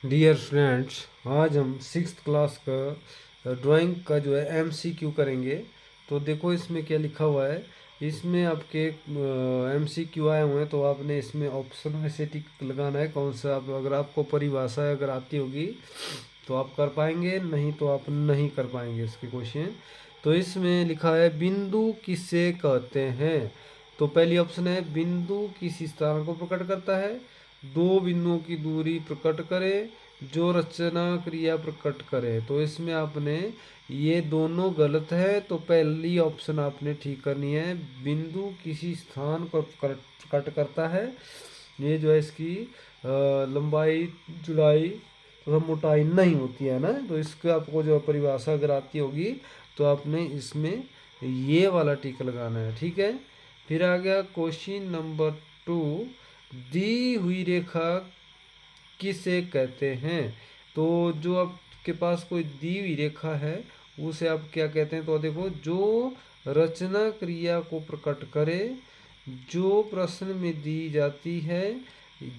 Dear friends, आज हम six class का ड्राइंग का जो है एमसीक्यू करेंगे। तो देखो इसमें क्या लिखा हुआ है। इसमें आपके एमसीक्यू आए हुए हैं, तो आपने इसमें ऑप्शन में से टिक लगाना है कौन सा। आप अगर आपको परिभाषा अगर आती होगी तो आप कर पाएंगे, नहीं तो आप नहीं कर पाएंगे इसके क्वेश्चन। तो इसमें लिखा है बिंदु किसे कहते हैं। तो पहली ऑप्शन है बिंदु किसी स्थान को प्रकट करता है, दो बिंदुओं की दूरी प्रकट करे, जो रचना क्रिया प्रकट करे। तो इसमें आपने ये दोनों गलत है, तो पहली ऑप्शन आपने ठीक करनी है। बिंदु किसी स्थान को प्रकट करता है, ये जो है इसकी लंबाई चौड़ाई तथा मोटाई नहीं होती है ना। तो इसके आपको जो परिभाषा अगर आती होगी तो आपने इसमें ये वाला टिक लगाना है, ठीक है। फिर आ गया क्वेश्चन नंबर 2। दी हुई रेखा किसे कहते हैं। तो जो आपके पास कोई दी हुई रेखा है उसे आप क्या कहते हैं। तो देखो, जो रचना क्रिया को प्रकट करे, जो प्रश्न में दी जाती है,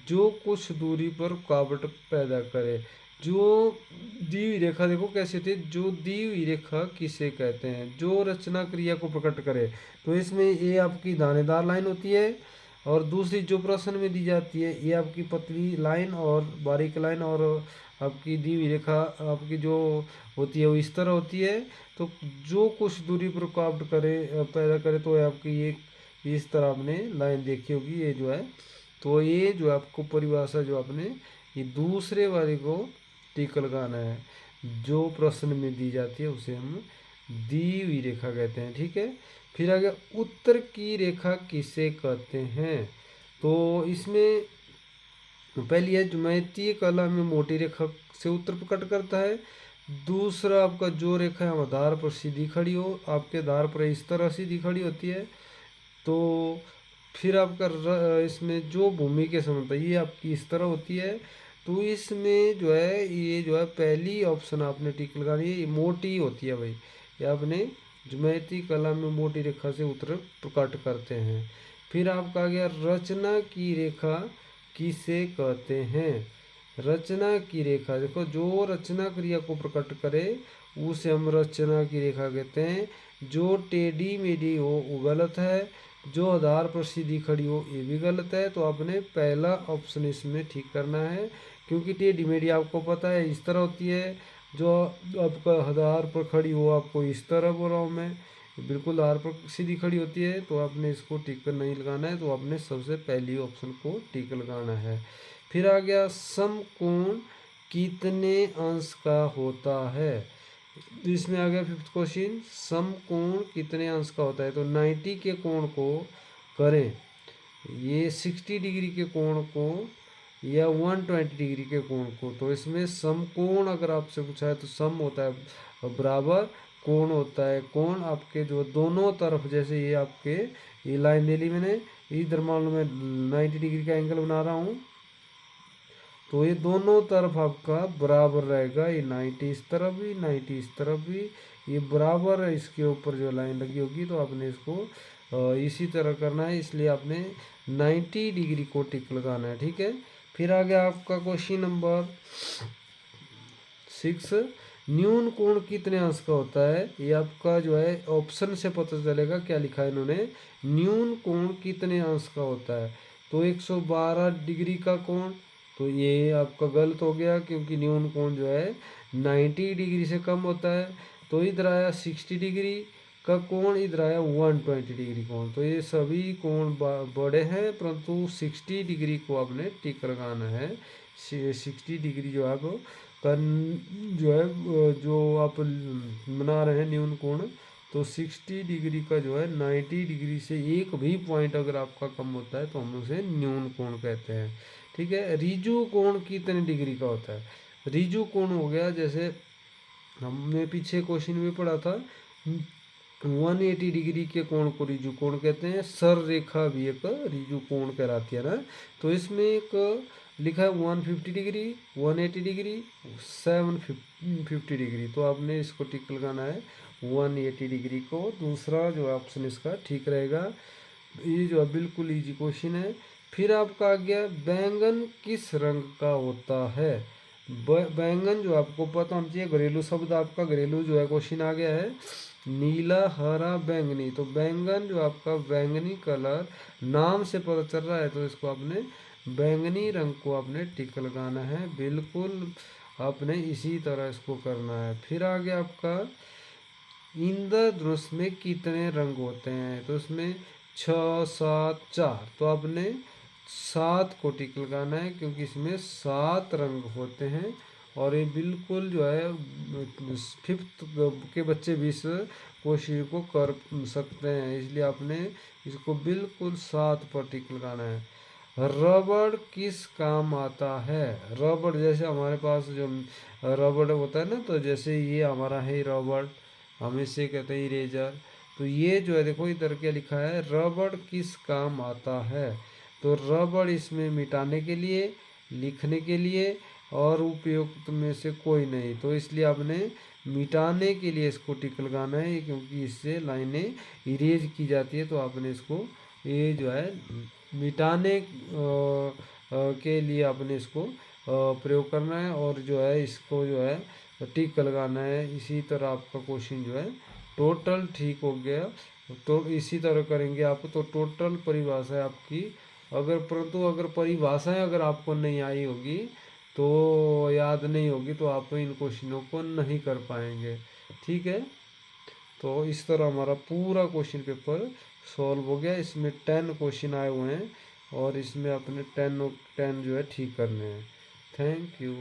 जो कुछ दूरी पर रुकावट पैदा करे। जो दी हुई रेखा देखो कैसे होती है। जो दी हुई रेखा किसे कहते हैं, जो रचना क्रिया को प्रकट करे। तो इसमें ये आपकी दानेदार लाइन होती है, और दूसरी जो प्रश्न में दी जाती है ये आपकी पतली लाइन और बारीक लाइन, और आपकी दी हुई रेखा आपकी जो होती है वो इस तरह होती है। तो जो कुछ दूरी पर रुकावट करे पैदा करे, तो आपकी ये इस तरह आपने लाइन देखी होगी, ये जो है। तो ये जो आपको परिभाषा जो आपने ये दूसरे वाले को टिक लगाना है, जो प्रश्न में दी जाती है उसे हम दी हुई रेखा कहते हैं, ठीक है। फिर आ गया उत्तर की रेखा किसे कहते हैं। तो इसमें पहली है ज्यामितीय कला में मोटी रेखा से उत्तर प्रकट करता है। दूसरा आपका जो रेखा है आधार पर सीधी खड़ी हो, आपके आधार पर इस तरह सीधी खड़ी होती है। तो फिर आपका इसमें जो भूमि के समांतर ये आपकी इस तरह होती है। तो इसमें जो है ये जो है पहली ऑप्शन आपने टिक लगानी है, ये मोटी होती है भाई। ये आपने ज्यामितीय कला में मोटी रेखा से उत्तर प्रकट करते हैं। फिर आपका आ गया रचना की रेखा किसे कहते हैं। रचना की रेखा देखो, जो रचना क्रिया को प्रकट करे उसे हम रचना की रेखा कहते हैं। जो टेढ़ी मेढ़ी हो वो गलत है, जो आधार पर सीधी खड़ी हो ये भी गलत है। तो आपने पहला ऑप्शन इसमें ठीक करना है, क्योंकि टेढ़ी मेढ़ी आपको पता है इस तरह होती है। जो आपका आधार पर खड़ी हो, आपको इस तरह बोल रहा हूँ मैं, बिल्कुल आधार पर सीधी खड़ी होती है। तो आपने इसको टिक नहीं लगाना है, तो आपने सबसे पहली ऑप्शन को टिक लगाना है। फिर आ गया समकोण कितने अंश का होता है। इसमें आ गया फिफ्थ क्वेश्चन, समकोण कितने अंश का होता है। तो 90 के कोण को करें, ये 60 डिग्री के कोण को या 120 डिग्री के कोण को। तो इसमें समकोण अगर आपसे पूछा है तो सम होता है बराबर, कोण होता है कोण। आपके जो दोनों तरफ, जैसे ये आपके ये लाइन ले ली मैंने, इधर मान लो मैं 90 डिग्री का एंगल बना रहा हूँ, तो ये दोनों तरफ आपका बराबर रहेगा। ये 90 इस तरफ भी, 90 इस तरफ भी, ये बराबर है। इसके ऊपर जो लाइन लगी होगी तो आपने इसको इसी तरह करना है, इसलिए आपने 90 डिग्री को टिक लगाना है, ठीक है। फिर आ गया आपका क्वेश्चन नंबर 6। न्यून कोण कितने अंश का होता है। ये आपका जो है ऑप्शन से पता चलेगा क्या लिखा है इन्होंने। न्यून कोण कितने अंश का होता है। तो 112 डिग्री का कोण, तो ये आपका गलत हो गया, क्योंकि न्यून कोण जो है 90 डिग्री से कम होता है। तो इधर आया 60 डिग्री का कोण, इधर आया 120 डिग्री कोण। तो ये सभी कोण बड़े हैं, परंतु 60 डिग्री को आपने टिक लगाना है। 60 डिग्री जो आप जो है जो आप बना रहे हैं न्यून कोण, तो 60 डिग्री का जो है 90 डिग्री से एक भी पॉइंट अगर आपका कम होता है तो हम उसे न्यून कोण कहते हैं, ठीक है। रिजु कोण कितने डिग्री का होता है। रिजु कोण हो गया, जैसे हमने पीछे क्वेश्चन में पढ़ा था, 180 डिग्री के कोण को रिजु कोण कहते हैं। सर रेखा भी एक रिजु कोण कहलाती है ना। तो इसमें एक लिखा है 150 डिग्री, 180 डिग्री, 750 डिग्री। तो आपने इसको टिक लगाना है 180 डिग्री को। दूसरा जो ऑप्शन इसका ठीक रहेगा। ये जो है बिल्कुल इजी क्वेश्चन है। फिर आपका आ गया बैंगन किस रंग का होता है। बैंगन जो आपको पता होना चाहिए, घरेलू शब्द आपका घरेलू जो है क्वेश्चन आ गया है, नीला हरा बैंगनी। तो बैंगन जो आपका बैंगनी कलर नाम से पता चल रहा है, तो इसको आपने बैंगनी रंग को आपने टिक लगाना है। बिल्कुल आपने इसी तरह इसको करना है। फिर आगे आपका इंद्रधनुष में कितने रंग होते हैं, तो उसमें 6 7 4, तो आपने 7 को टिक लगाना है, क्योंकि इसमें 7 रंग होते हैं। और ये बिल्कुल जो है 5th के बच्चे भी इस क्वेश्चन को कर सकते हैं, इसलिए आपने इसको बिल्कुल 7 पर टिक लगाना है। रबड़ किस काम आता है? रबड़ जैसे हमारे पास जो रबड़ होता है ना, तो जैसे ये हमारा है रबड़, हम इसे कहते हैं इरेजर। तो ये जो है देखो इधर क्या लिखा है, रबड़ किस काम आता है? तो रबड़ इसमें मिटाने के लिए, लिखने के लिए और उपयुक्त में से कोई नहीं। तो इसलिए आपने मिटाने के लिए इसको टिक लगाना है, क्योंकि इससे लाइनें इरेज की जाती है। तो आपने इसको ये जो है मिटाने के लिए आपने इसको प्रयोग करना है, और जो है इसको जो है टिक लगाना है। इसी तरह आपका क्वेश्चन जो है टोटल ठीक हो गया। तो इसी तरह करेंगे आप, तो टोटल परिभाषा है आपकी। अगर परंतु अगर परिभाषाएं अगर आपको नहीं आई होगी, तो याद नहीं होगी, तो आप इन क्वेश्चनों को नहीं कर पाएंगे। ठीक है, तो इस तरह हमारा पूरा क्वेश्चन पेपर सॉल्व हो गया। इसमें 10 क्वेश्चन आए हुए हैं, और इसमें अपने 10 जो है ठीक करने हैं। Thank you.